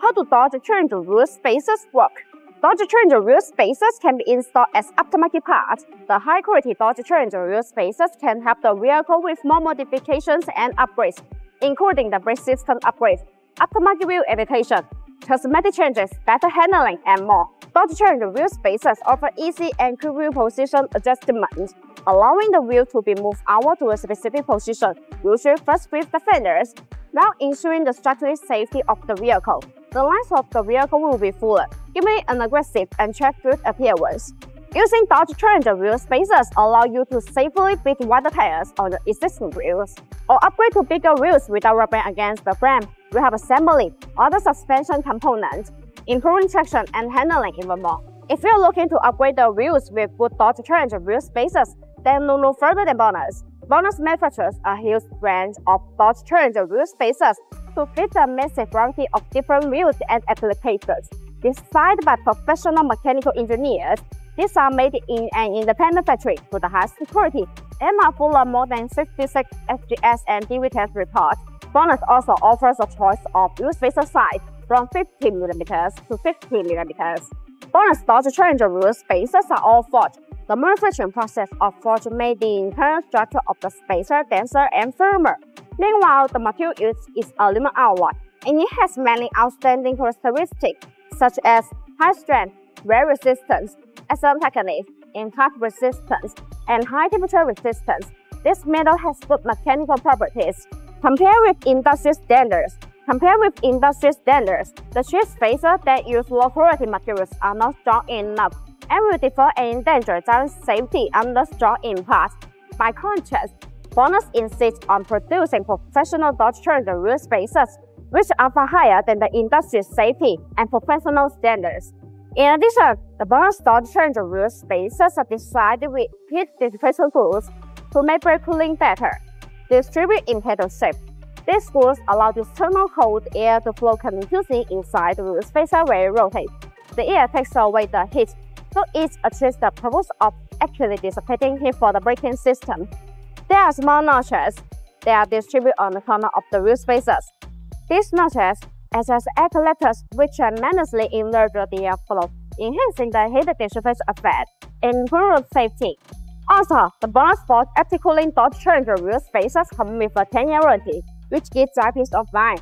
How do dodge change wheel spacers work? Dodge change wheel spacers can be installed as aftermarket parts. The high-quality dodge change wheel spacers can help the vehicle with more modifications and upgrades, including the brake system upgrades, aftermarket wheel adaptation, cosmetic changes, better handling, and more. Dodge change wheel spacers offer easy and quick wheel position adjustment, allowing the wheel to be moved outward to a specific position, usually first with the fenders, while ensuring the structural safety of the vehicle. The lines of the vehicle will be fuller, giving it an aggressive and track-filled appearance. Using dodge change wheel spacers allow you to safely fit wider tires on the existing wheels, or upgrade to bigger wheels without rubbing against the frame. We have assembly, other suspension components, improving traction and handling even more. If you're looking to upgrade the wheels with good dodge change wheel spacers, then look no further than BONOSS. BONOSS manufactures a huge range of dodge change wheel spacers to fit a massive variety of different wheels and applications. Designed by professional mechanical engineers, these are made in an independent factory with the highest quality and are full of more than 66 FGS and DV test reports. BONOSS also offers a choice of wheel spacer size from 50mm to 50mm. BONOSS dodge change wheel spacers are all forged. The manufacturing process of forging made the internal structure of the spacer denser and firmer. Meanwhile, the material used is aluminum alloy, and it has many outstanding characteristics, such as high strength, wear resistance, excellent technique, impact resistance, and high temperature resistance. This metal has good mechanical properties. Compared with industry standards, the sheet spacers that use low-quality materials are not strong enough and will defer and endanger driver safety under strong impact. By contrast, BONOSS insists on producing professional dodge change wheel spacers, which are far higher than the industry safety and professional standards. In addition, the BONOSS dodge change wheel spacers are designed with heat dissipation screws to make brake cooling better. Distributed in pedal shape, these screws allow the external cold air to flow continuously inside the wheel spacer when it rotates. The air takes away the heat, so it achieves the purpose of actually dissipating heat for the braking system. There are small notches that are distributed on the corner of the wheel spacers. These notches act as air collectors which tremendously enlarge the airflow, enhancing the heat dissipation effect and improving safety. Also, the BONOSS active cooling dodge change wheel spacers come with a 10-year warranty, which gives drive peace of mind.